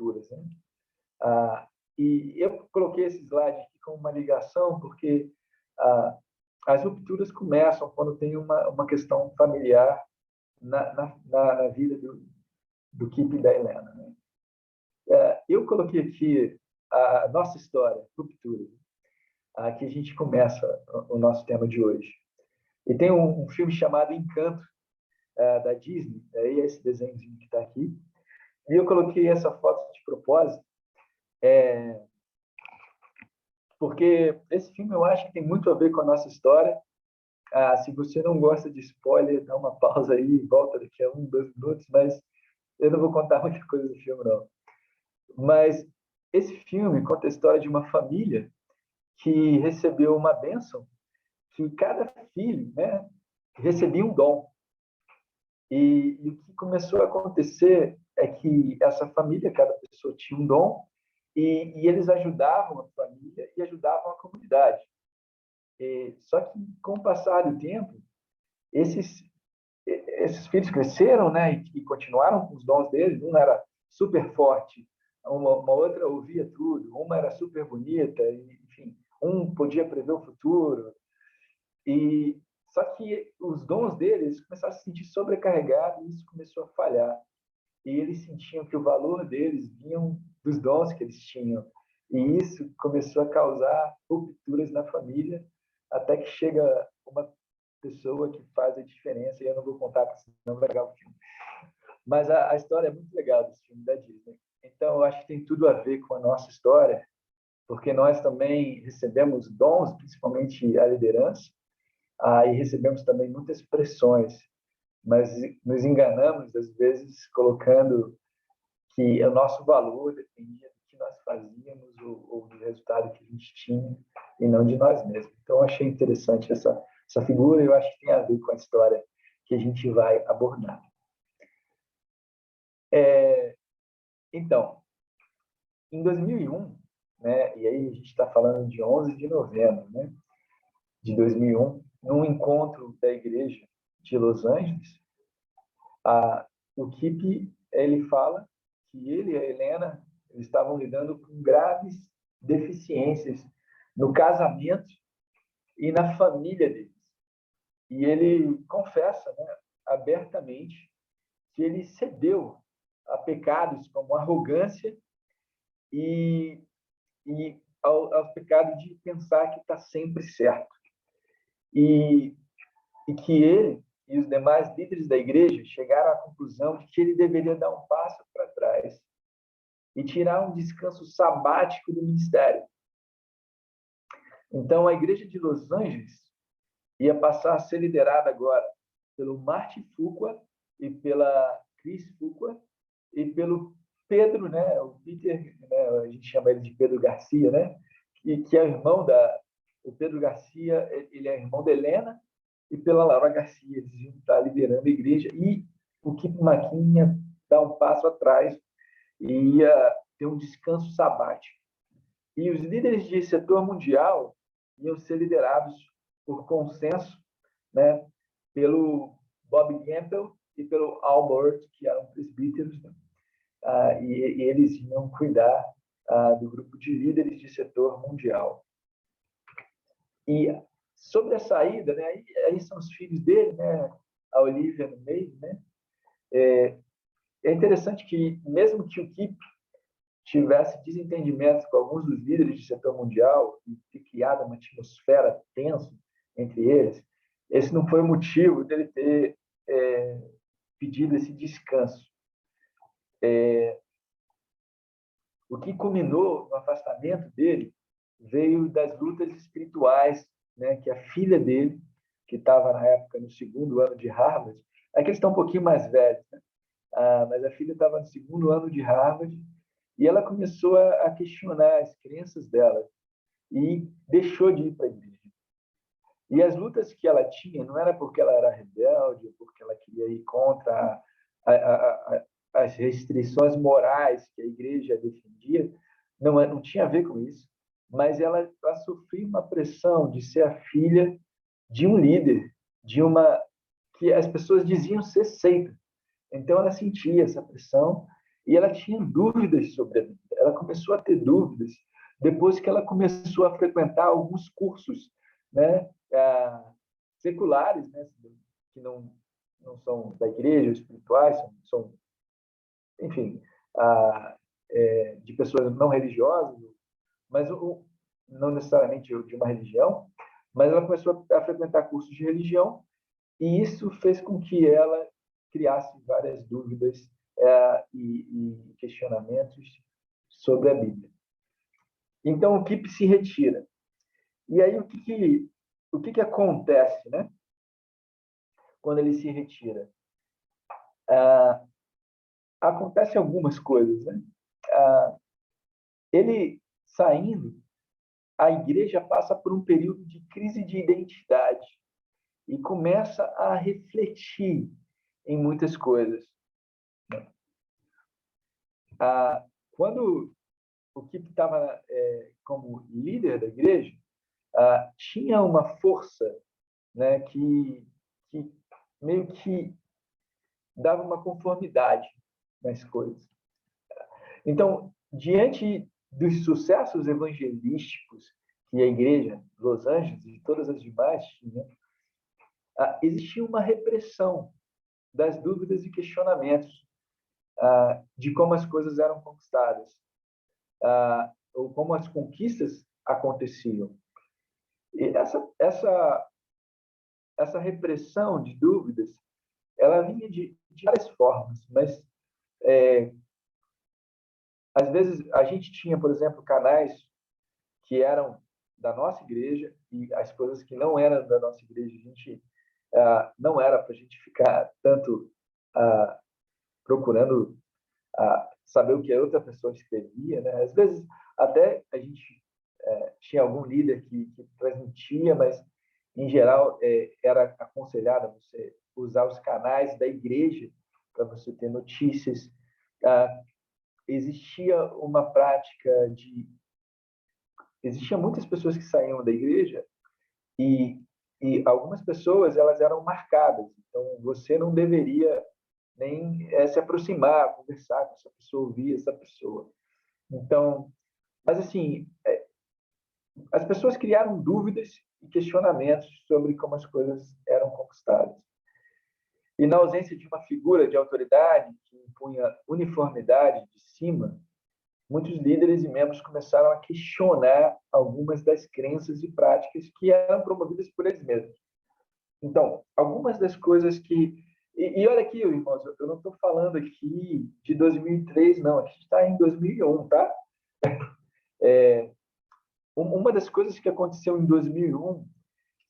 rupturas, né? E eu coloquei esse slide aqui como uma ligação, porque as rupturas começam quando tem uma questão familiar na vida do Kip e da Helena, né? Eu coloquei aqui a nossa história, ruptura, que a gente começa o nosso tema de hoje. E tem um filme chamado Encanto, da Disney, aí esse desenhozinho que está aqui. E eu coloquei essa foto de propósito, porque esse filme eu acho que tem muito a ver com a nossa história. Se você não gosta de spoiler, dá uma pausa aí e volta daqui a 2 minutos, mas eu não vou contar muita coisa do filme, não. Mas esse filme conta a história de uma família que recebeu uma bênção, que cada filho, né, recebia um dom. E o que começou a acontecer é que essa família, cada pessoa tinha um dom, e eles ajudavam a família e ajudavam a comunidade. Só que, com o passar do tempo, esses filhos cresceram, né, e continuaram com os dons deles. Um era super forte, uma outra ouvia tudo, uma era super bonita, enfim, um podia prever o futuro. Só que os dons deles começaram a se sentir sobrecarregados, e isso começou a falhar. E eles sentiam que o valor deles vinha dos dons que eles tinham. E isso começou a causar rupturas na família, até que chega uma pessoa que faz a diferença, e eu não vou contar, porque senão vai legal o filme. Mas a história é muito legal desse filme da Disney. Então, eu acho que tem tudo a ver com a nossa história, porque nós também recebemos dons, principalmente a liderança, e recebemos também muitas pressões, mas nos enganamos, às vezes, colocando que o nosso valor dependia do que nós fazíamos ou do resultado que a gente tinha, e não de nós mesmos. Então, eu achei interessante essa figura, e eu acho que tem a ver com a história que a gente vai abordar. Então, em 2001, né, e aí a gente está falando de 11 de novembro, né, de 2001, num encontro da igreja de Los Angeles, o Kip, ele fala que ele e a Helena estavam lidando com graves deficiências no casamento e na família deles. E ele confessa, né, abertamente, que ele cedeu a pecados como arrogância e ao pecado de pensar que está sempre certo. E que ele e os demais líderes da igreja chegaram à conclusão de que ele deveria dar um passo para trás e tirar um descanso sabático do ministério. Então, a igreja de Los Angeles ia passar a ser liderada agora pelo Marty Fuqua e pela Chris Fuqua e pelo Pedro, né, o Peter, né, a gente chama ele de Pedro Garcia, né, que é irmão o Pedro Garcia, ele é irmão da Helena, e pela Laura Garcia, eles iam estar liderando a igreja, e o Kip McKinney ia dar um passo atrás e ia ter um descanso sabático. E os líderes de setor mundial iam ser liderados por consenso, né, pelo Bob Campbell e pelo Al Burt, que eram presbíteros, né? E eles iam cuidar do grupo de líderes de setor mundial. E sobre a saída, né, aí são os filhos dele, né, a Olivia no meio, né? É interessante que, mesmo que o Kip tivesse desentendimentos com alguns dos líderes de setor mundial e ter criado uma atmosfera tensa entre eles, esse não foi o motivo dele ter pedido esse descanso. O que culminou no afastamento dele veio das lutas espirituais, né, que a filha dele, que estava na época no 2º ano de Harvard, é que eles estão um pouquinho mais velhos, né? Mas a filha estava no 2º ano de Harvard, e ela começou a questionar as crenças dela e deixou de ir para a igreja. E as lutas que ela tinha não era porque ela era rebelde, ou porque ela queria ir contra as restrições morais que a igreja defendia, não tinha a ver com isso, mas ela sofria uma pressão de ser a filha de um líder, que as pessoas diziam ser seita. Então ela sentia essa pressão e ela tinha dúvidas sobre a Bíblia. Ela começou a ter dúvidas depois que ela começou a frequentar alguns cursos, né, seculares, né, que não são da igreja, espirituais, enfim, de pessoas não religiosas, mas não necessariamente de uma religião, mas ela começou a frequentar cursos de religião e isso fez com que ela criasse várias dúvidas e questionamentos sobre a Bíblia. Então, o Kip se retira. E aí, o que acontece, né? Quando ele se retira? Acontecem algumas coisas, né? Ele saindo, a igreja passa por um período de crise de identidade e começa a refletir em muitas coisas. Quando o Kip estava como líder da igreja, tinha uma força, né, que meio que dava uma conformidade nas coisas. Então, diante dos sucessos evangelísticos que a igreja de Los Angeles e todas as demais tinham, existia uma repressão das dúvidas e questionamentos de como as coisas eram conquistadas, ou como as conquistas aconteciam. E essa repressão de dúvidas, ela vinha de várias formas, mas às vezes a gente tinha, por exemplo, canais que eram da nossa igreja e as coisas que não eram da nossa igreja, a gente não era para a gente ficar tanto procurando saber o que a outra pessoa escrevia, né? Às vezes até a gente tinha algum líder que transmitia, mas em geral era aconselhado você usar os canais da igreja para você ter notícias. Existia uma prática existiam muitas pessoas que saíam da igreja e algumas pessoas elas eram marcadas. Então você não deveria nem se aproximar, conversar com essa pessoa, ouvir essa pessoa. Então, mas assim, as pessoas criaram dúvidas e questionamentos sobre como as coisas eram conquistadas. E na ausência de uma figura de autoridade que impunha uniformidade de cima, muitos líderes e membros começaram a questionar algumas das crenças e práticas que eram promovidas por eles mesmos. Então, algumas das coisas que... E olha aqui, irmãos, eu não estou falando aqui de 2003, não. Aqui está em 2001, tá? Uma das coisas que aconteceu em 2001,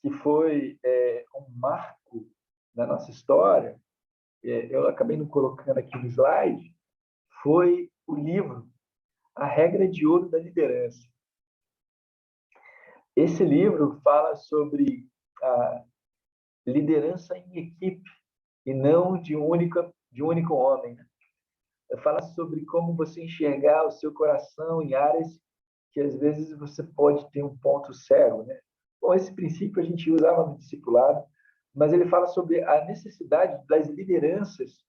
que foi um marco na nossa história, eu acabei não colocando aqui no slide, foi o livro A Regra de Ouro da Liderança. Esse livro fala sobre a liderança em equipe e não de um único homem. Fala sobre como você enxergar o seu coração em áreas que às vezes você pode ter um ponto cego, né? Bom, esse princípio a gente usava no discipulado, mas ele fala sobre a necessidade das lideranças,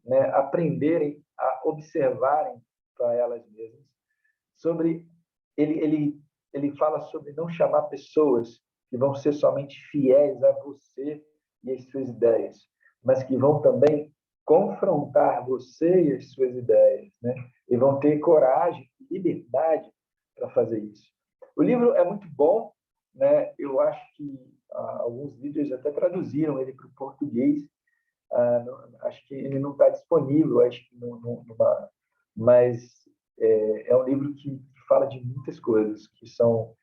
né, aprenderem a observarem para elas mesmas. Ele fala sobre não chamar pessoas que vão ser somente fiéis a você e as suas ideias, mas que vão também confrontar você e as suas ideias, né? E vão ter coragem e liberdade para fazer isso. O livro é muito bom, né? Eu acho que alguns líderes até traduziram ele para o português. Acho que ele não está disponível, acho que mas é um livro que fala de muitas coisas que são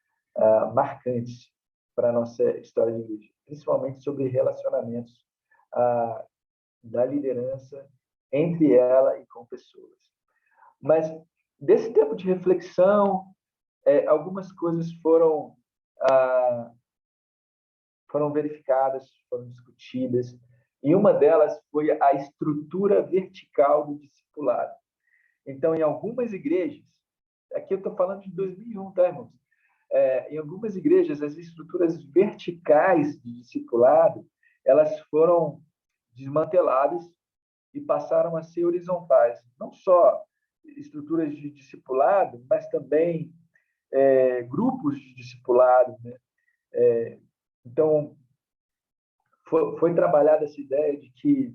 marcantes para a nossa história de igreja, principalmente sobre relacionamentos da liderança entre ela e com pessoas. Mas desse tempo de reflexão, algumas coisas foram verificadas, foram discutidas, e uma delas foi a estrutura vertical do discipulado. Então, em algumas igrejas, aqui eu estou falando de 2001, tá, irmãos? Em algumas igrejas, as estruturas verticais de discipulado, elas foram desmanteladas e passaram a ser horizontais. Não só estruturas de discipulado, mas também grupos de discipulado, né? Então, foi trabalhada essa ideia de que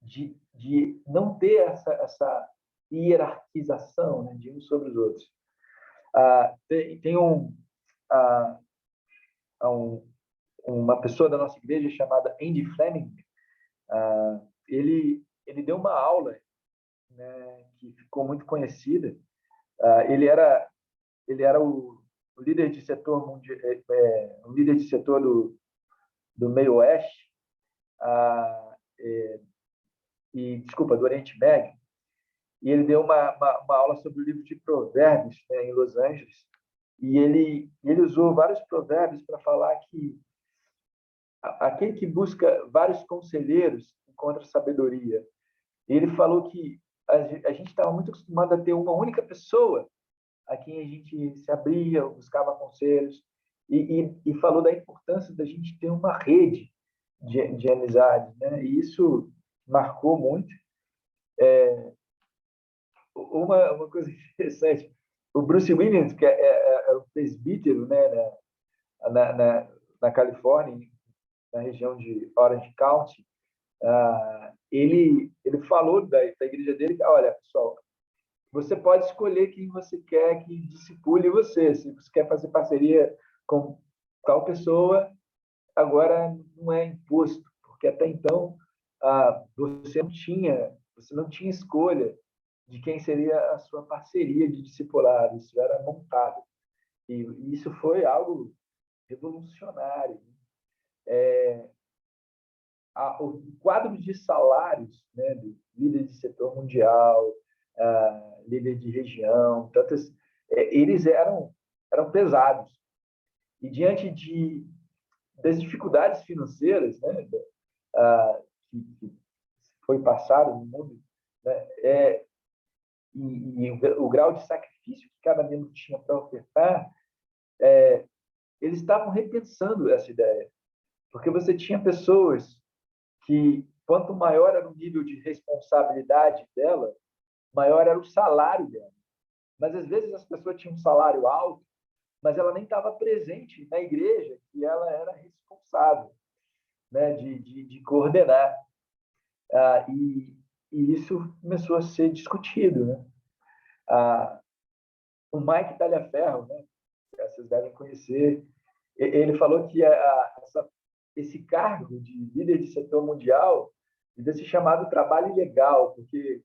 de não ter essa hierarquização, né, de uns sobre os outros. Tem uma pessoa da nossa igreja chamada Andy Fleming. Ele deu uma aula, né, que ficou muito conhecida. Ele era o líder de setor mundial, o líder de setor do meio oeste, do Oriente Médio, e ele deu uma aula sobre o livro de Provérbios, né, em Los Angeles, e ele usou vários provérbios para falar que aquele que busca vários conselheiros encontra sabedoria. E ele falou que a gente estava muito acostumado a ter uma única pessoa a quem a gente se abria, buscava conselhos, e falou da importância da gente ter uma rede de amizade, né? E isso marcou muito. Uma coisa interessante, o Bruce Williams, que é o presbítero, né, na Califórnia, na região de Orange County, ele falou da igreja dele que, olha, pessoal, você pode escolher quem você quer que discipule você. Se você quer fazer parceria com tal pessoa, agora não é imposto, porque até então você não tinha escolha de quem seria a sua parceria de discipulado. Isso era montado. E isso foi algo revolucionário. O quadro de salários, né, do líder de setor mundial, líder de região, eles eram pesados. E diante das dificuldades financeiras, né, que foi passado no mundo, né, e o grau de sacrifício que cada membro tinha para ofertar, eles estavam repensando essa ideia, porque você tinha pessoas que, quanto maior era o nível de responsabilidade dela, maior era o salário dela. Mas, às vezes, as pessoas tinham um salário alto, mas ela nem estava presente na igreja que ela era responsável, né, de coordenar. E isso começou a ser discutido, né? O Mike Talhaferro, né, vocês devem conhecer, ele falou que esse cargo de líder de setor mundial devia ser chamado trabalho ilegal, porque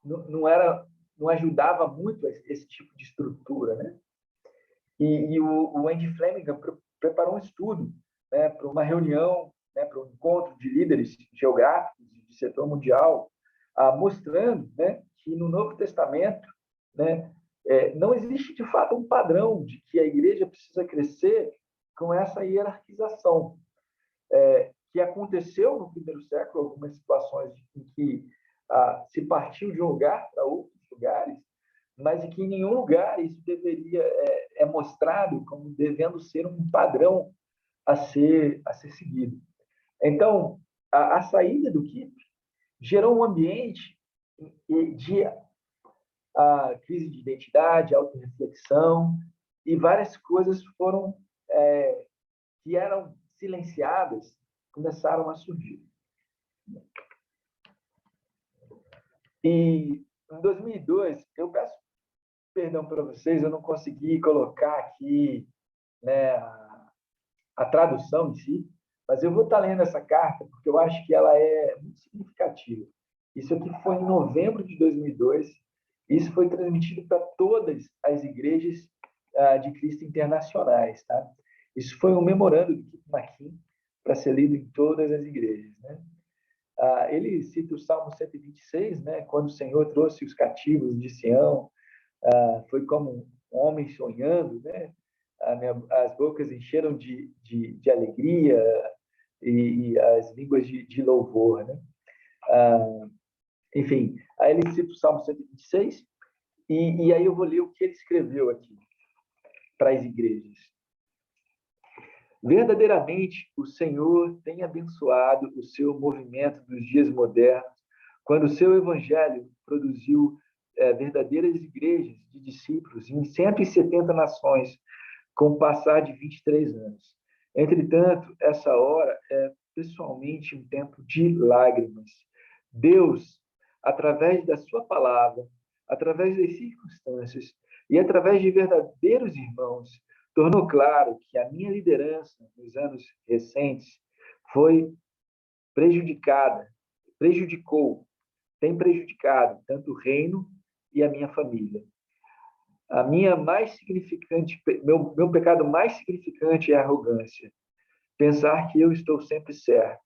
não ajudava muito esse tipo de estrutura, né? E o Andy Fleming preparou um estudo, né, para uma reunião, né, para um encontro de líderes geográficos de setor mundial, mostrando, né, que no Novo Testamento, né, não existe de fato um padrão de que a igreja precisa crescer com essa hierarquização, que aconteceu no primeiro século, algumas situações em que se partiu de um lugar para outros lugares, mas em que em nenhum lugar isso deveria é mostrado como devendo ser um padrão a ser seguido. Então, a saída do KIP gerou um ambiente de crise de identidade, autorreflexão, e várias coisas que eram silenciadas começaram a surgir. E em 2002, eu peço perdão para vocês, eu não consegui colocar aqui, né, a tradução em si, mas eu vou estar lendo essa carta porque eu acho que ela é muito significativa. Isso aqui foi em novembro de 2002. Isso foi transmitido para todas as igrejas de Cristo internacionais, tá? Isso foi um memorando do Kip McKean para ser lido em todas as igrejas, né? Ele cita o Salmo 126, né? Quando o Senhor trouxe os cativos de Sião, foi como um homem sonhando, né? As bocas encheram de alegria e as línguas de louvor, né? Enfim, aí ele cita o Salmo 126, e aí eu vou ler o que ele escreveu aqui para as igrejas. Verdadeiramente, o Senhor tem abençoado o seu movimento dos dias modernos, quando o seu evangelho produziu verdadeiras igrejas de discípulos em 170 nações, com o passar de 23 anos. Entretanto, essa hora é pessoalmente um tempo de lágrimas. Deus, através da sua palavra, através das circunstâncias e através de verdadeiros irmãos, tornou claro que a minha liderança nos anos recentes foi tem prejudicado tanto o reino e a minha família. A minha mais significante, meu pecado mais significante é a arrogância. Pensar que eu estou sempre certo,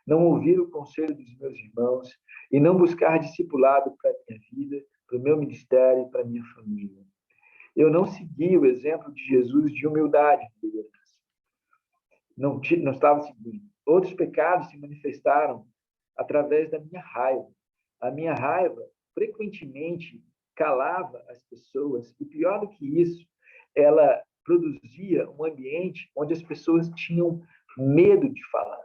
não ouvir o conselho dos meus irmãos e não buscar discipulado para a minha vida, para o meu ministério e para a minha família. Eu não segui o exemplo de Jesus de humildade e liderança. Não estava seguindo. Outros pecados se manifestaram através da minha raiva. A minha raiva frequentemente calava as pessoas e, pior do que isso, ela produzia um ambiente onde as pessoas tinham medo de falar.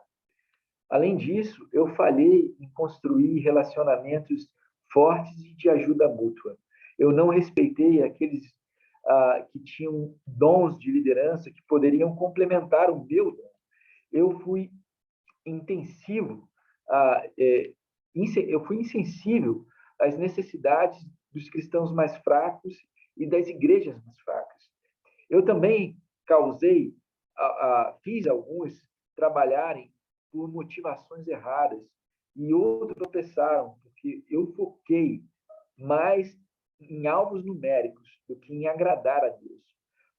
Além disso, eu falhei em construir relacionamentos fortes e de ajuda mútua. Eu não respeitei aqueles que tinham dons de liderança que poderiam complementar o meu dom. Eu fui intensivo, eu fui insensível às necessidades dos cristãos mais fracos e das igrejas mais fracas. Eu também fiz alguns trabalharem por motivações erradas e outros tropeçaram, porque eu foquei mais em alvos numéricos do que em agradar a Deus.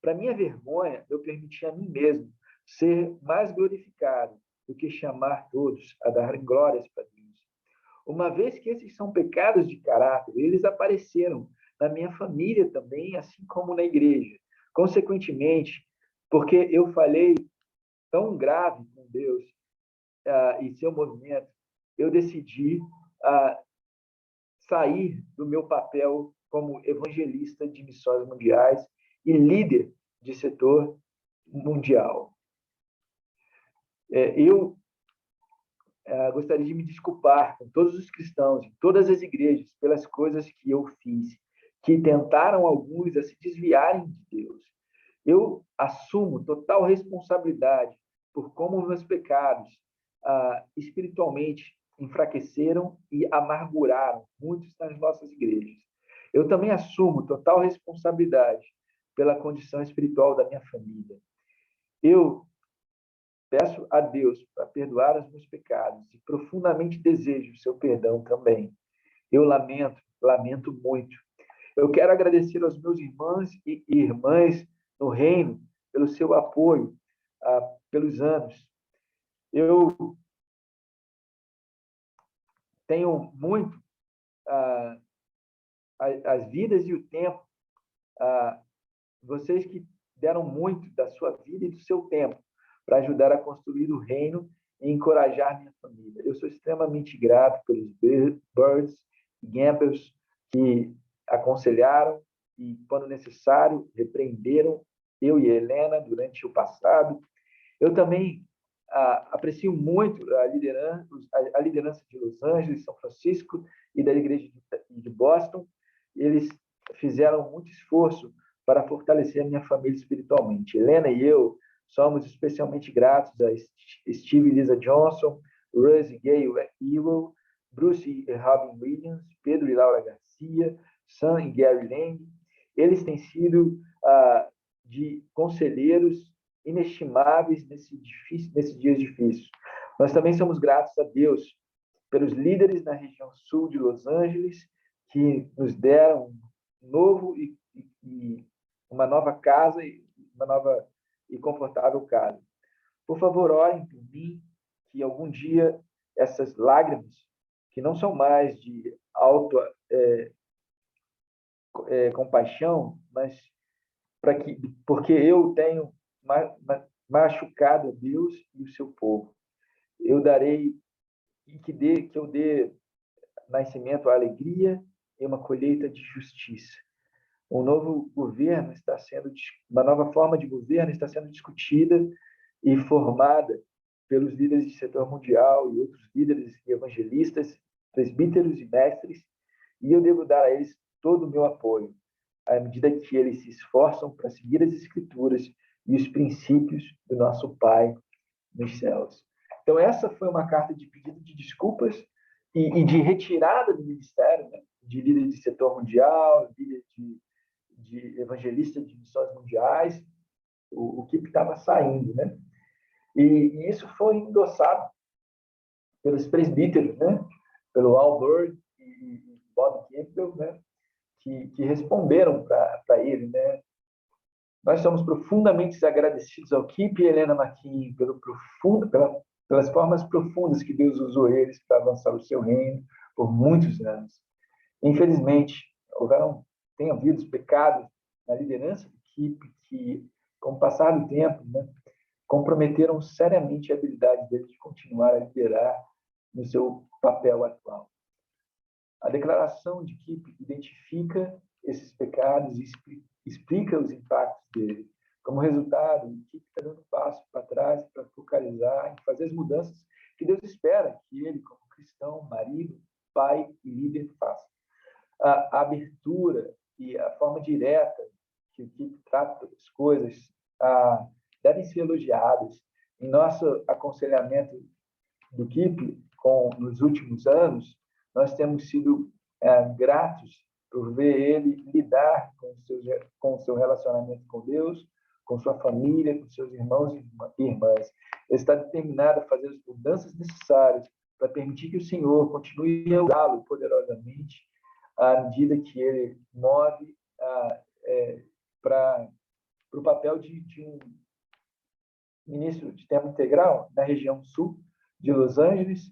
Para minha vergonha, eu permiti a mim mesmo ser mais glorificado do que chamar todos a dar glórias para Deus. Uma vez que esses são pecados de caráter, eles apareceram na minha família também, assim como na igreja. Consequentemente, porque eu falei tão grave com Deus e seu movimento, eu decidi sair do meu papel como evangelista de missões mundiais e líder de setor mundial. Eu gostaria de me desculpar com todos os cristãos, em todas as igrejas, pelas coisas que eu fiz, que tentaram alguns a se desviarem de Deus. Eu assumo total responsabilidade por como meus pecados espiritualmente enfraqueceram e amarguraram muitos nas nossas igrejas. Eu também assumo total responsabilidade pela condição espiritual da minha família. Eu peço a Deus para perdoar os meus pecados e profundamente desejo o seu perdão também. Eu lamento muito. Eu quero agradecer aos meus irmãos e irmãs no reino pelo seu apoio pelos anos. Eu tenho muito as vidas e o tempo, vocês que deram muito da sua vida e do seu tempo para ajudar a construir o reino e encorajar minha família. Eu sou extremamente grato pelos Birds e Gambles que aconselharam e, quando necessário, repreenderam eu e a Helena durante o passado. Eu também aprecio muito a liderança de Los Angeles, São Francisco e da Igreja de Boston. Eles fizeram muito esforço para fortalecer a minha família espiritualmente. Helena e eu somos especialmente gratos a Steve e Lisa Johnson, Russ e Gay Ewell, Bruce e Robin Williams, Pedro e Laura Garcia, Sam e Gary Lang. Eles têm sido de conselheiros inestimáveis nesses dias difíceis. Nós também somos gratos a Deus pelos líderes na região sul de Los Angeles que nos deram um novo e uma nova casa e uma nova e confortável casa. Por favor, orem por mim que algum dia essas lágrimas, que não são mais de compaixão, mas porque eu tenho machucado a Deus e o seu povo. Eu darei que eu dê nascimento à alegria e uma colheita de justiça. Uma nova forma de governo está sendo discutida e formada pelos líderes do setor mundial e outros líderes e evangelistas, presbíteros e mestres, e eu devo dar a eles todo o meu apoio, à medida que eles se esforçam para seguir as Escrituras e os princípios do nosso Pai nos céus. Então, essa foi uma carta de pedido de desculpas e de retirada do ministério, né? De líder de setor mundial, líder de evangelista de missões mundiais, o que estava saindo, né? E isso foi endossado pelos presbíteros, né? Pelo Al Bird e Bob Campbell, né? Que responderam para ele, né? Nós somos profundamente agradecidos ao Kip e Helena McKean pelas formas profundas que Deus usou eles para avançar o seu reino por muitos anos. Infelizmente, tem havido pecados na liderança do Kip que, com o passar do tempo, né, comprometeram seriamente a habilidade dele de continuar a liderar no seu papel atual. A declaração de Kip identifica esses pecados e explica os impactos dele. Como resultado, o Kip está dando passo para trás para focalizar em fazer as mudanças que Deus espera que ele, como cristão, marido, pai e líder, faça. A abertura e a forma direta que o Kip trata as coisas devem ser elogiadas. Em nosso aconselhamento do Kip, nos últimos anos, nós temos sido gratos por ver ele lidar com o seu relacionamento com Deus, com sua família, com seus irmãos e irmãs. Ele está determinado a fazer as mudanças necessárias para permitir que o Senhor continue a usá-lo poderosamente à medida que ele move para o papel de um ministro de tempo integral na região sul de Los Angeles,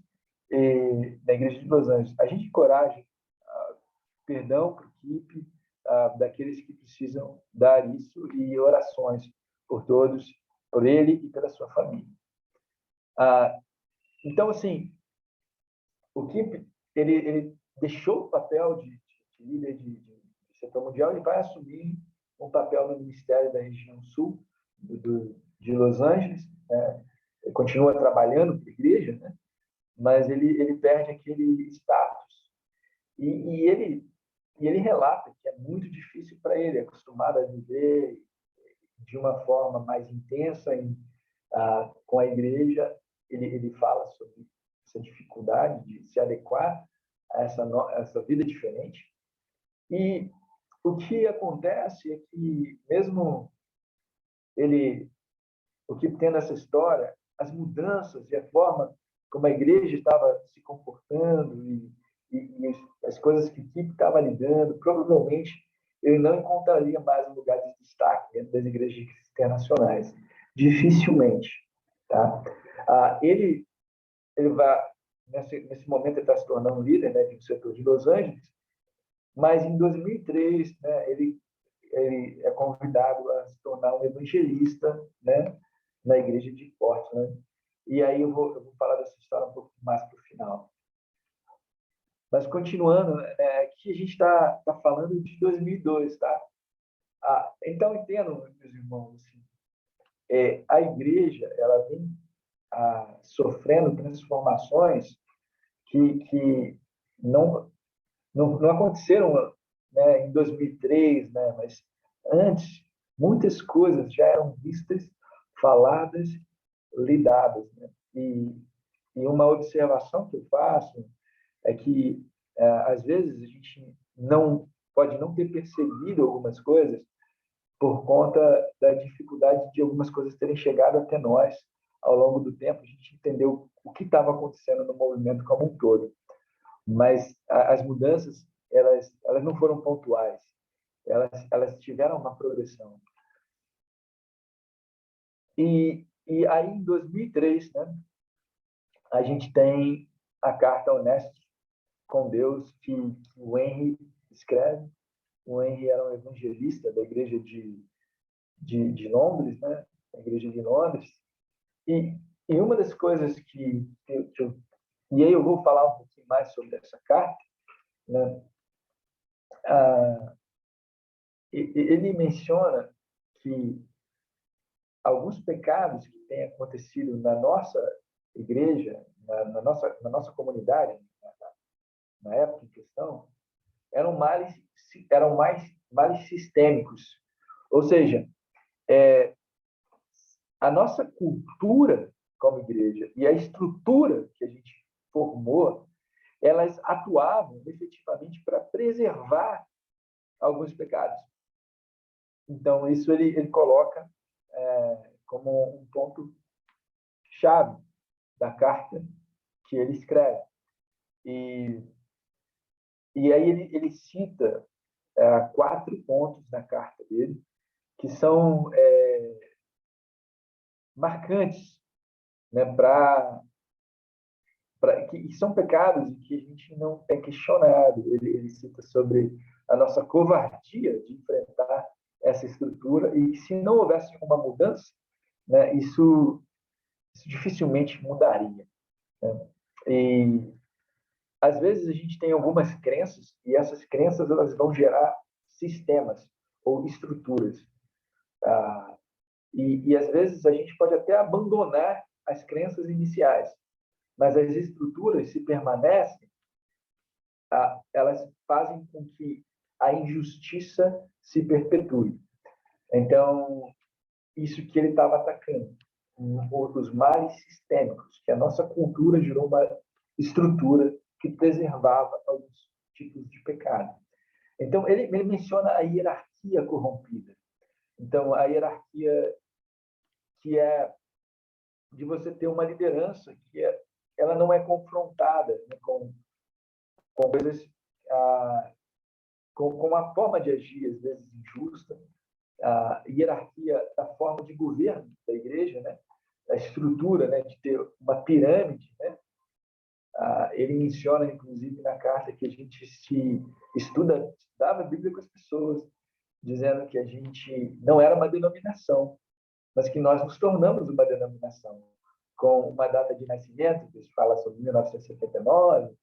da Igreja de Los Angeles. A gente encoraja perdão para o Kip, daqueles que precisam dar isso, e orações por todos, por ele e pela sua família. Então, assim, o Kip, ele deixou o papel de líder de setor mundial e vai assumir um papel no Ministério da região sul de Los Angeles. Né? Ele continua trabalhando para a igreja, né? Mas ele perde aquele status. E ele relata que é muito difícil para ele, acostumado a viver de uma forma mais intensa com a igreja. Ele fala sobre essa dificuldade de se adequar a essa vida diferente. E o que acontece é que, mesmo o que tendo essa história, as mudanças e a forma como a igreja estava se comportando e as coisas que o Kip estava lidando, provavelmente ele não encontraria mais um lugar de destaque dentro das igrejas internacionais. Dificilmente. Tá? Ele vai, nesse momento, ele está se tornando líder, né, do setor de Los Angeles, mas em 2003, né, ele é convidado a se tornar um evangelista, né, na igreja de Portland. E aí eu vou falar dessa história um pouco mais para o final. Mas continuando, aqui a gente está falando de 2002, tá? Então, entendo, meus irmãos, assim, a igreja ela vem sofrendo transformações que não aconteceram, né, em 2003, né, mas antes, muitas coisas já eram vistas, faladas, lidadas. Né? E uma observação que eu faço é que, às vezes, a gente pode não ter percebido algumas coisas por conta da dificuldade de algumas coisas terem chegado até nós ao longo do tempo. A gente entendeu o que estava acontecendo no movimento como um todo. Mas as mudanças, elas não foram pontuais. Elas tiveram uma progressão. E aí, em 2003, né, a gente tem a carta honesta com Deus que o Henry escreve. O Henry era um evangelista da igreja de Londres, né? A igreja de Londres. E uma das coisas e aí eu vou falar um pouquinho mais sobre essa carta, né? Ele menciona que alguns pecados que têm acontecido na nossa igreja, na nossa comunidade, na época em questão, eram mais males sistêmicos. Ou seja, a nossa cultura como igreja e a estrutura que a gente formou, elas atuavam efetivamente para preservar alguns pecados. Então, isso ele coloca como um ponto chave da carta que ele escreve. E aí ele cita 4 pontos na carta dele que são marcantes, né, que são pecados que a gente não é questionado. Ele cita sobre a nossa covardia de enfrentar essa estrutura e se não houvesse uma mudança, né, isso dificilmente mudaria, né? E às vezes a gente tem algumas crenças e essas crenças elas vão gerar sistemas ou estruturas. E às vezes a gente pode até abandonar as crenças iniciais, mas as estruturas, se permanecem, elas fazem com que a injustiça se perpetue. Então, isso que ele estava atacando, os males sistêmicos, que a nossa cultura gerou uma estrutura que preservava alguns tipos de pecado. Então, ele menciona a hierarquia corrompida. Então, a hierarquia que é de você ter uma liderança que ela não é confrontada, né, com coisas, com uma forma de agir, às vezes, injusta, a hierarquia da forma de governo da igreja, né, a estrutura, né, de ter uma pirâmide, né. Ele menciona, inclusive, na carta que a gente estudava a Bíblia com as pessoas, dizendo que a gente não era uma denominação, mas que nós nos tornamos uma denominação, com uma data de nascimento, que se fala sobre 1979,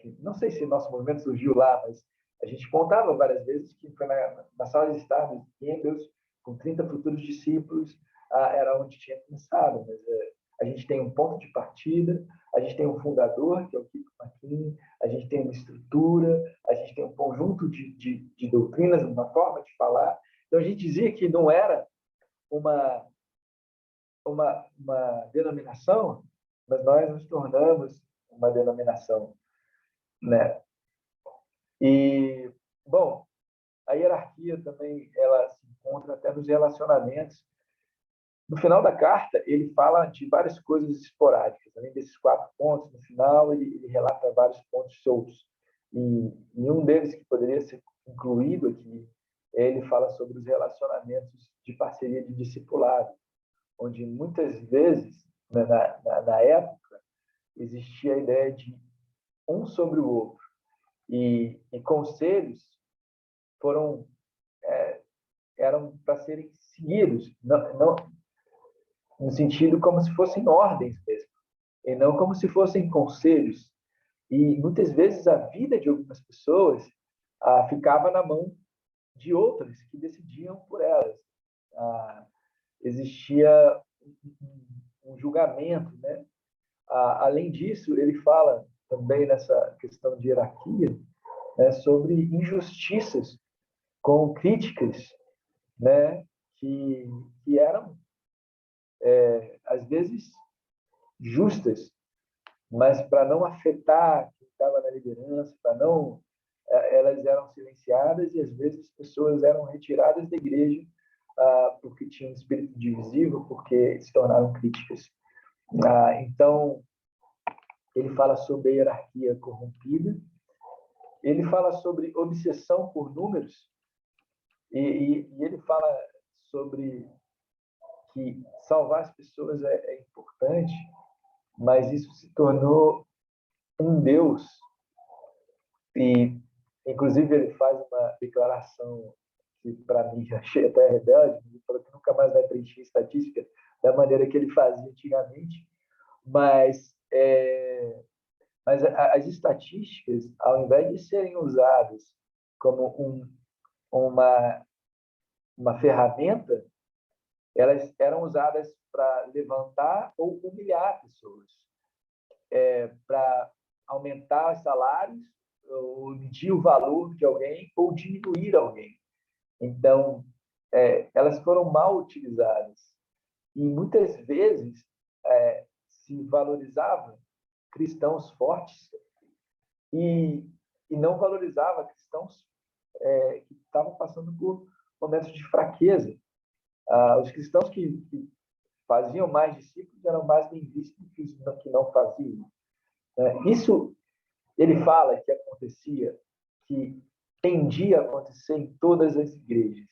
que não sei se nosso movimento surgiu lá, mas a gente contava várias vezes que foi na sala de estar de Campbell, com 30 futuros discípulos, era onde tinha começado, mas a gente tem um ponto de partida, a gente tem um fundador, que é o Kiko Maquin, a gente tem uma estrutura, a gente tem um conjunto de doutrinas, uma forma de falar. Então, a gente dizia que não era uma denominação, mas nós nos tornamos uma denominação, né? E, bom, a hierarquia também ela se encontra até nos relacionamentos. No final da carta, ele fala de várias coisas esporádicas. Além desses 4 pontos, no final, ele relata vários pontos soltos. E um deles que poderia ser incluído aqui, ele fala sobre os relacionamentos de parceria de discipulado, onde muitas vezes, né, na época, existia a ideia de um sobre o outro. E conselhos eram para serem seguidos, não no sentido como se fossem ordens mesmo, e não como se fossem conselhos. E muitas vezes a vida de algumas pessoas ficava na mão de outras que decidiam por elas. Existia um julgamento, né? Além disso, ele fala também nessa questão de hierarquia, né, sobre injustiças com críticas, né, que eram às vezes justas, mas para não afetar quem estava na liderança, para não elas eram silenciadas e às vezes pessoas eram retiradas da igreja porque tinham um espírito divisivo, porque se tornaram críticas. Então ele fala sobre a hierarquia corrompida, ele fala sobre obsessão por números e ele fala sobre que salvar as pessoas é importante, mas isso se tornou um Deus. E, inclusive, ele faz uma declaração que, para mim, achei até rebelde. Ele falou que nunca mais vai preencher estatística da maneira que ele fazia antigamente. Mas as estatísticas, ao invés de serem usadas como uma ferramenta, elas eram usadas para levantar ou humilhar pessoas, para aumentar os salários ou medir o valor de alguém ou diminuir alguém. Então, elas foram mal utilizadas. E muitas vezes se valorizava cristãos fortes e não valorizava cristãos que estavam passando por momentos de fraqueza. Os cristãos que faziam mais discípulos eram mais bem vistos que os que não faziam. Isso ele fala que acontecia, que tendia a acontecer em todas as igrejas.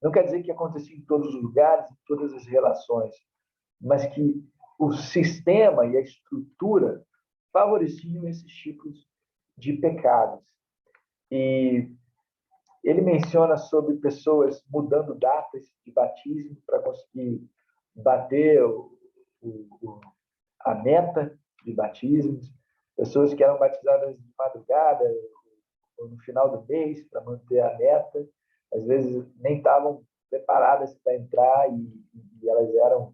Não quer dizer que acontecia em todos os lugares, em todas as relações, mas que o sistema e a estrutura favoreciam esses tipos de pecados. E ele menciona sobre pessoas mudando datas de batismo para conseguir bater a meta de batismos, pessoas que eram batizadas de madrugada ou no final do mês para manter a meta, às vezes nem estavam preparadas para entrar e elas eram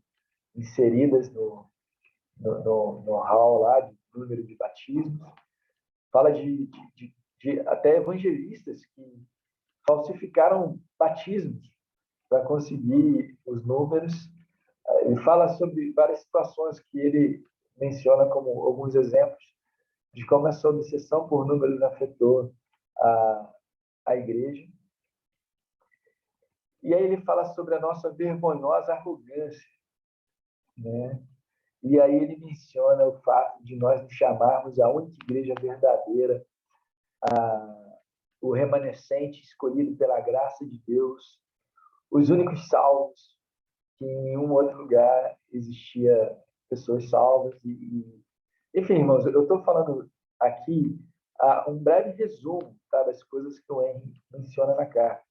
inseridas no hall lá de número de batismos. Fala de até evangelistas que falsificaram batismos para conseguir os números. Ele fala sobre várias situações que ele menciona como alguns exemplos de como essa obsessão por números afetou a igreja. E aí ele fala sobre a nossa vergonhosa arrogância, né? E aí ele menciona o fato de nós nos chamarmos a única igreja verdadeira, o remanescente escolhido pela graça de Deus, os únicos salvos, que em nenhum outro lugar existia pessoas salvas. Enfim, irmãos, eu estou falando aqui um breve resumo, tá, das coisas que o Henry menciona na carta.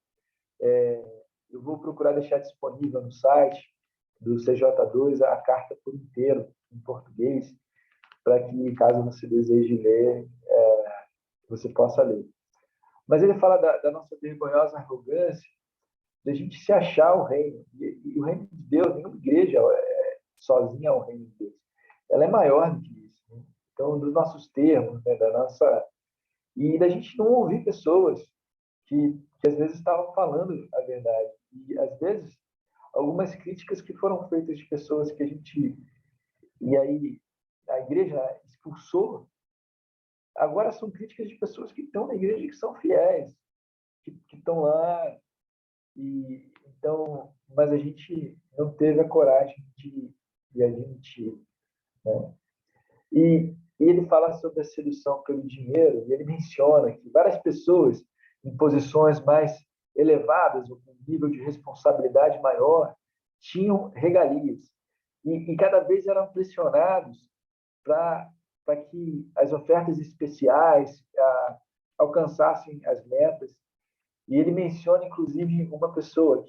Eu vou procurar deixar disponível no site do CJ2 a carta por inteiro, em português, para que, caso você deseje ler, você possa ler. Mas ele fala da nossa vergonhosa arrogância, da gente se achar o reino. E o reino de Deus, nenhuma igreja sozinha é o reino de Deus. Ela é maior do que isso. Né? Então, dos nossos termos, né, e da gente não ouvir pessoas que às vezes estavam falando a verdade. E, às vezes, algumas críticas que foram feitas de pessoas que a gente... E aí a igreja expulsou, agora são críticas de pessoas que estão na igreja e que são fiéis, que estão lá. E, então, mas a gente não teve a coragem de admitir. Né? E ele fala sobre a sedução pelo dinheiro, e ele menciona que várias pessoas em posições mais elevadas, ou com um nível de responsabilidade maior, tinham regalias. E cada vez eram pressionados para que as ofertas especiais alcançassem as metas. E ele menciona, inclusive, uma pessoa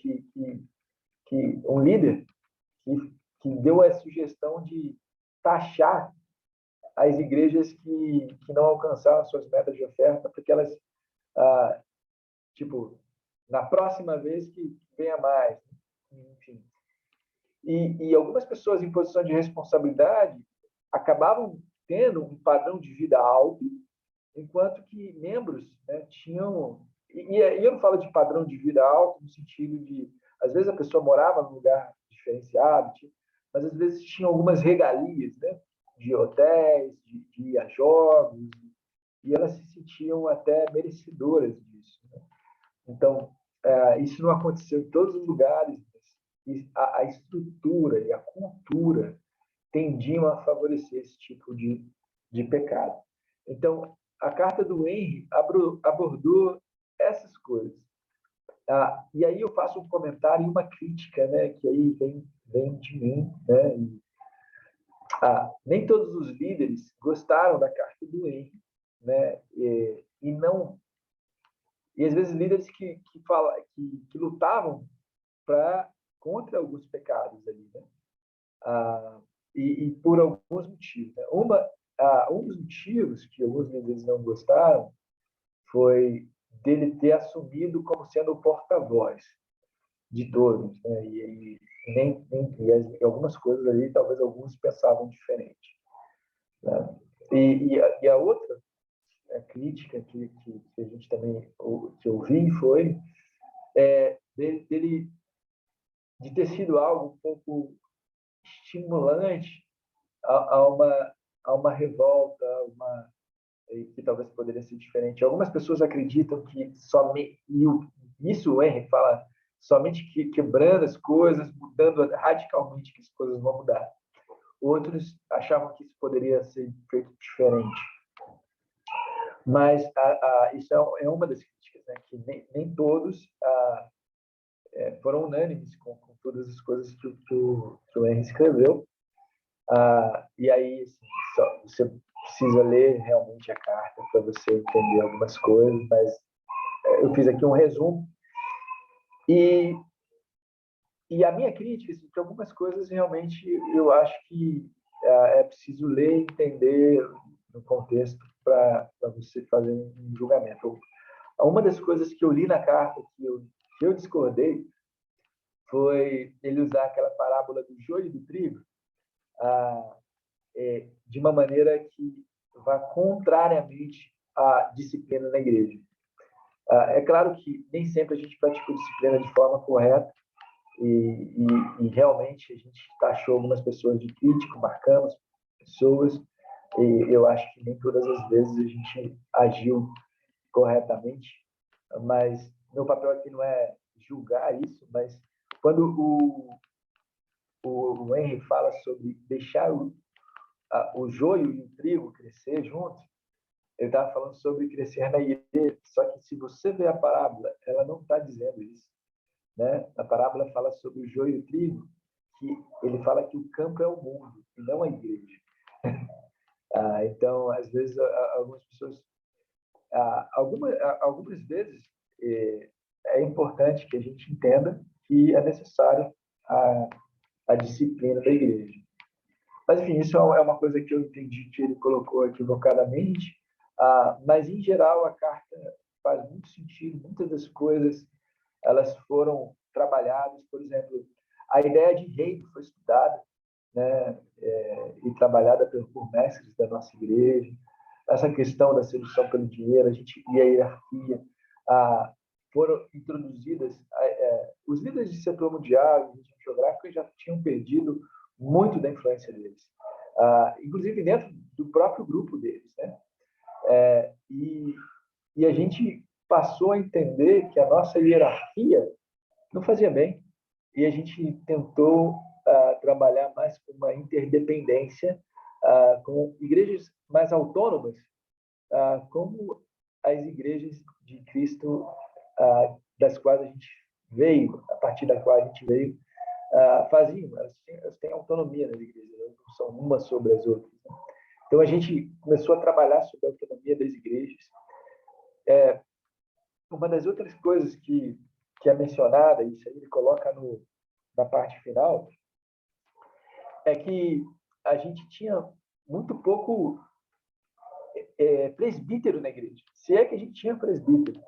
um líder, que deu a sugestão de taxar as igrejas que não alcançaram suas metas de oferta, porque elas, tipo, na próxima vez que venha mais. Enfim. E algumas pessoas em posição de responsabilidade acabavam tendo um padrão de vida alto, enquanto que membros, né, tinham... E eu não falo de padrão de vida alto no sentido de... Às vezes a pessoa morava num lugar diferenciado, mas às vezes tinha algumas regalias, né, de hotéis, de ir a jogos, e elas se sentiam até merecedoras disso. Né? Então, isso não aconteceu em todos os lugares, mas a estrutura e a cultura tendiam a favorecer esse tipo de pecado. Então, a carta do Henry abordou essas coisas. E aí eu faço um comentário e uma crítica, né, que aí vem de mim. Né, nem todos os líderes gostaram da carta do Henry, né, e às vezes líderes que lutavam contra alguns pecados ali, né? E por alguns motivos. Né? Um dos motivos que alguns líderes não gostaram foi dele ter assumido como sendo o porta-voz de todos. Né? E algumas coisas ali, talvez alguns pensavam diferente. Né? E a outra a crítica que a gente também que eu vi foi dele de ter sido algo um pouco estimulante a uma revolta, que talvez poderia ser diferente. Algumas pessoas acreditam que somente, isso o Henry fala, somente quebrando as coisas, mudando radicalmente que as coisas vão mudar. Outros achavam que isso poderia ser feito diferente. Mas isso é uma das críticas, né? Que nem todos foram unânimes com todas as coisas que o Henry escreveu. E aí, assim, você precisa ler realmente a carta para você entender algumas coisas, mas eu fiz aqui um resumo. E a minha crítica, assim, que algumas coisas realmente eu acho que é preciso ler e entender no contexto para você fazer um julgamento. Uma das coisas que eu li na carta que eu discordei foi ele usar aquela parábola do joio e do trigo de uma maneira que vá contrariamente à disciplina na igreja. É claro que nem sempre a gente pratica a disciplina de forma correta e realmente a gente taxou algumas pessoas de crítico, marcamos pessoas e eu acho que nem todas as vezes a gente agiu corretamente, mas meu papel aqui não é julgar isso, mas quando o Henry fala sobre deixar o joio e o trigo crescer juntos, ele estava falando sobre crescer na igreja. Só que se você ver a parábola, ela não está dizendo isso, né? A parábola fala sobre o joio e o trigo, que ele fala que o campo é o mundo e não a igreja. Então, às vezes, algumas pessoas, algumas vezes, é importante que a gente entenda que é necessário a disciplina da igreja. Mas, enfim, isso é uma coisa que eu entendi que ele colocou equivocadamente, mas, em geral, a carta faz muito sentido. Muitas das coisas elas foram trabalhadas. Por exemplo, a ideia de reino foi estudada, né, e trabalhada por mestres da nossa igreja. Essa questão da sedução pelo dinheiro, e a hierarquia, foram introduzidas. Os líderes de setor mundial e geográfico já tinham perdido muito da influência deles, inclusive dentro do próprio grupo deles, né? E a gente passou a entender que a nossa hierarquia não fazia bem e a gente tentou trabalhar mais com uma interdependência, com igrejas mais autônomas, como as igrejas de Cristo, das quais a gente veio, a partir da qual a gente veio, faziam. Elas têm autonomia nas igrejas, elas não são umas sobre as outras. Né? Então, a gente começou a trabalhar sobre a autonomia das igrejas. Uma das outras coisas que é mencionada, isso aí ele coloca na parte final, é que a gente tinha muito pouco presbítero na igreja. Se é que a gente tinha presbítero,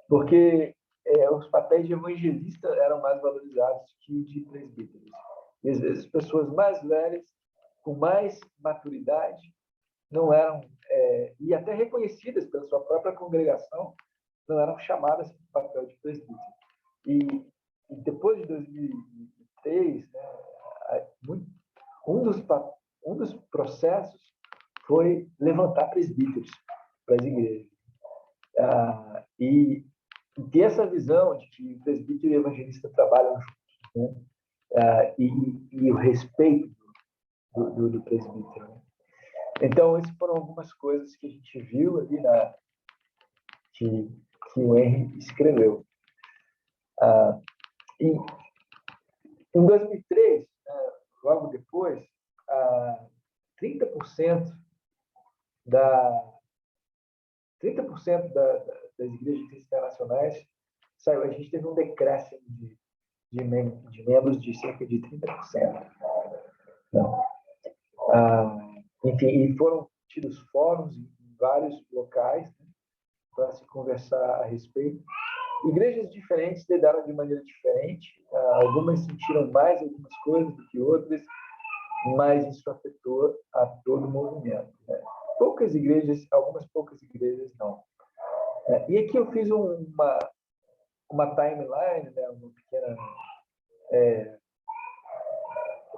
porque os papéis de evangelista eram mais valorizados que de presbíteros. E às vezes pessoas mais velhas, com mais maturidade, não eram, e até reconhecidas pela sua própria congregação, não eram chamadas para o papel de presbítero. E depois de 2003, né, um dos processos foi levantar presbíteros para as igrejas. E ter essa visão de que o presbítero e o evangelista trabalham juntos, né? E o respeito do presbítero. Né? Então, essas foram algumas coisas que a gente viu ali que o Henry escreveu. Em 2003, logo depois, 30% das igrejas internacionais saiu. A gente teve um decréscimo de membros de cerca de 30%. Não. Enfim, e foram tidos fóruns em vários locais, né, para se conversar a respeito. Igrejas diferentes lidaram de maneira diferente. Algumas sentiram mais algumas coisas do que outras, mas isso afetou a todo o movimento. Né? poucas igrejas, algumas poucas igrejas não. E aqui eu fiz uma timeline, né, uma pequena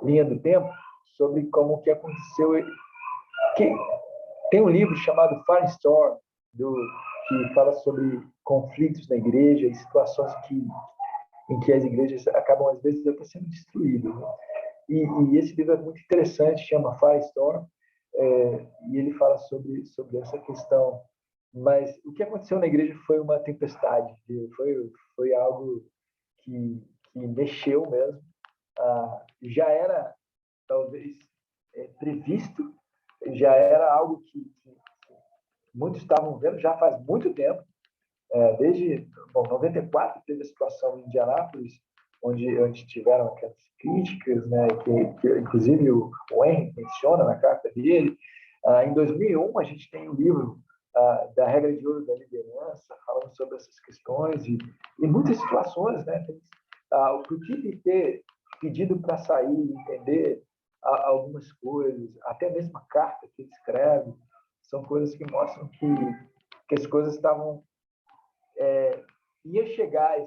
linha do tempo sobre como que aconteceu. Que tem um livro chamado Firestorm, que fala sobre conflitos na igreja e situações em que as igrejas acabam, às vezes, até sendo destruídas. Né? E esse livro é muito interessante, chama Firestorm, e ele fala sobre essa questão. Mas o que aconteceu na igreja foi uma tempestade, foi algo que mexeu mesmo. Já era, talvez, previsto, já era algo que muitos estavam vendo já faz muito tempo. Desde 94 teve a situação em Indianápolis, onde tiveram aquelas críticas, né, que inclusive o Henry menciona na carta dele. Em 2001, a gente tem um livro da regra de ouro da liderança, falando sobre essas questões e muitas situações, né? O que ter pedido para sair, entender algumas coisas, até mesmo a carta que ele escreve, são coisas que mostram que as coisas estavam ia chegar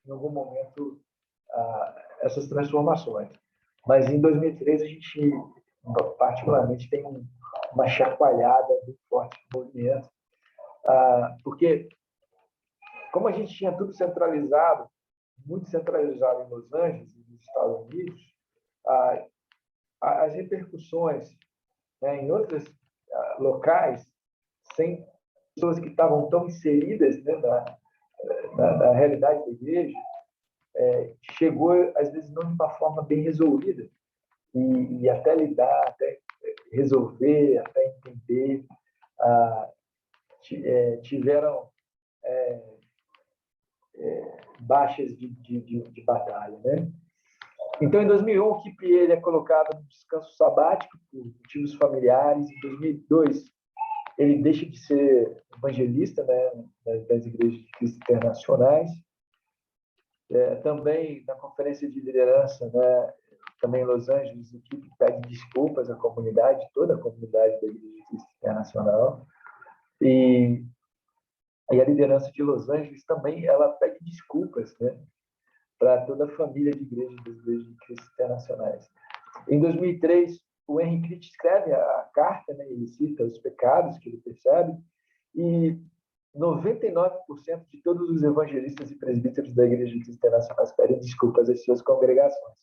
em algum momento essas transformações. Mas em 2003 a gente particularmente tem uma chacoalhada muito forte do movimento, porque como a gente tinha tudo centralizado, muito centralizado em Los Angeles, nos Estados Unidos, as repercussões, né, em outros locais, sem pessoas que estavam tão inseridas, né, na realidade da igreja, chegou, às vezes, não de uma forma bem resolvida. E até lidar, até resolver, até entender, tiveram baixas de batalha, né? Então, em 2001, o Kip ele é colocado no descanso sabático por motivos familiares. Em 2002, ele deixa de ser evangelista, né, das igrejas de Cristo internacionais. Também na conferência de liderança, né, também em Los Angeles, o Kip pede desculpas à comunidade, toda a comunidade da Igreja de Cristo Internacional. E a liderança de Los Angeles também ela pede desculpas, né, para toda a família de igrejas das Igrejas de Cristo Internacionais. Em 2003, o Henry Crick escreve a carta, né, ele cita os pecados que ele percebe, e 99% de todos os evangelistas e presbíteros da Igreja de Cristo Internacionais pedem desculpas às suas congregações.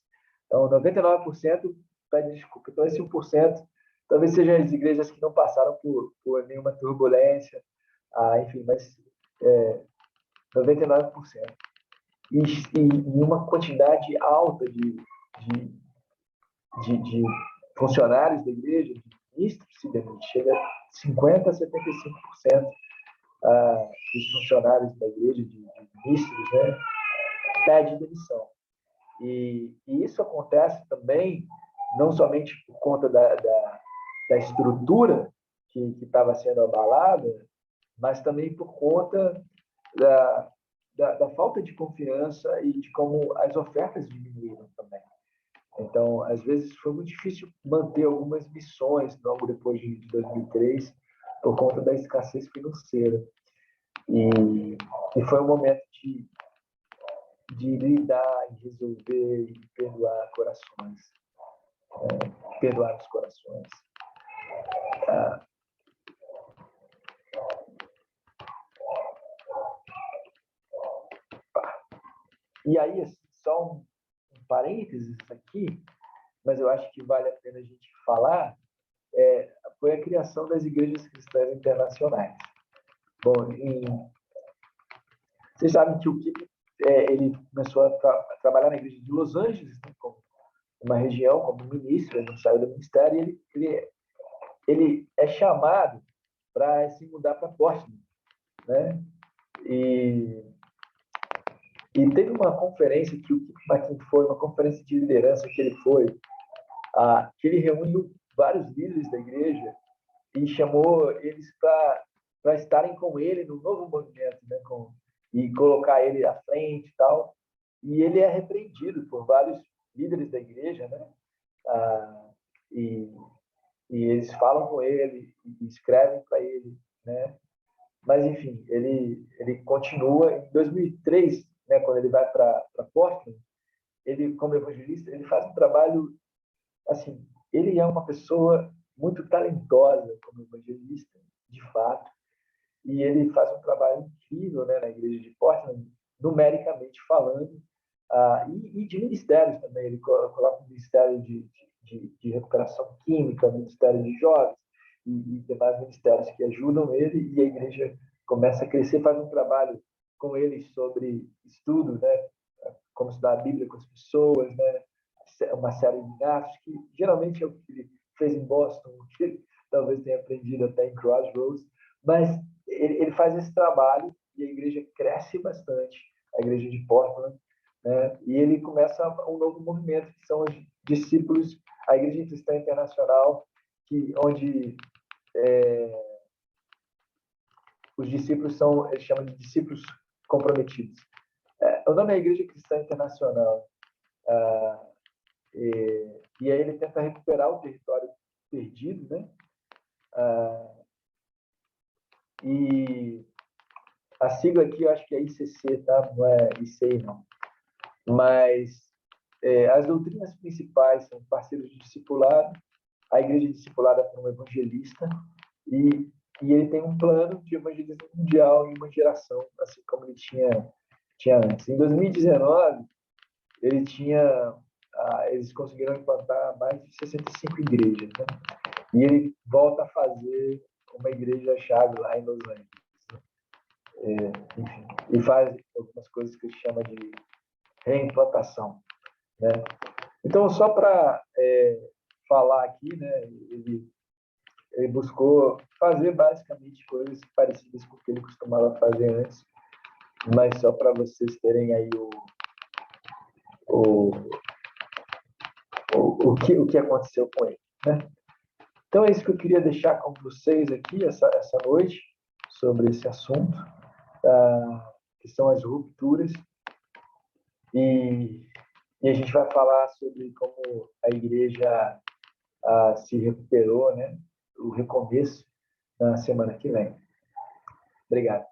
Então, 99% pedem desculpa. Então, esse 1% talvez sejam as igrejas que não passaram por nenhuma turbulência, enfim, mas 99%. E uma quantidade alta de funcionários da igreja, de ministros, chega a 50% a 75% dos funcionários da igreja, de ministros, né, pede demissão. E isso acontece também, não somente por conta da estrutura que estava sendo abalada, mas também por conta da falta de confiança e de como as ofertas diminuíram também. Então, às vezes, foi muito difícil manter algumas missões logo depois de 2003, por conta da escassez financeira. E foi um momento de lidar, de resolver e perdoar corações. Perdoar os corações. E aí, só um parênteses aqui, mas eu acho que vale a pena a gente falar, foi a criação das igrejas cristãs internacionais. Bom, vocês sabem que o Kip ele começou a trabalhar na igreja de Los Angeles, né, como uma região, como ministro, ele não saiu do ministério, e ele é chamado para se mudar para Portland, né? E teve uma conferência que o Kip McKean foi, uma conferência de liderança que ele foi, que ele reuniu vários líderes da igreja e chamou eles para estarem com ele no novo movimento, né, e colocar ele à frente e tal. E ele é repreendido por vários líderes da igreja, né? e eles falam com ele e escrevem para ele, né? Mas, enfim, ele continua. Em 2003, né, quando ele vai para Portland, ele, como evangelista, ele faz um trabalho, assim, ele é uma pessoa muito talentosa como evangelista, de fato, e ele faz um trabalho incrível, né, na igreja de Portland, numericamente falando, e de ministérios também. Ele coloca um ministério de recuperação química, um ministério de jovens e demais ministérios que ajudam ele, e a igreja começa a crescer, faz um trabalho com ele sobre estudo, né, como estudar a Bíblia com as pessoas, né, uma série de gastos que geralmente é o que ele fez em Boston, o que ele talvez tenha aprendido até em Crossroads, mas ele faz esse trabalho e a igreja cresce bastante, a igreja de Portland, né? E ele começa um novo movimento, que são os discípulos, a Igreja Cristã Internacional, onde os discípulos são, eles chamam de discípulos comprometidos. O nome é Igreja Cristã Internacional. E aí ele tenta recuperar o território perdido, né? E a sigla aqui eu acho que é ICC, tá? Não é ICI, não. Mas as doutrinas principais são parceiros de discipulado, a igreja discipulada por um evangelista, e ele tem um plano de evangelismo mundial em uma geração, assim como ele tinha antes. Em 2019, eles conseguiram implantar mais de 65 igrejas, né? E ele volta a fazer uma igreja-chave lá em Los Angeles. Enfim, e faz algumas coisas que ele chama de reimplantação, né? Então, só para falar aqui, né, ele buscou fazer basicamente coisas parecidas com o que ele costumava fazer antes, mas só para vocês terem aí o, o que aconteceu com ele, né? Então, é isso que eu queria deixar com vocês aqui essa noite, sobre esse assunto, que são as rupturas, e a gente vai falar sobre como a igreja se recuperou, né? O recomeço na semana que vem. Obrigado.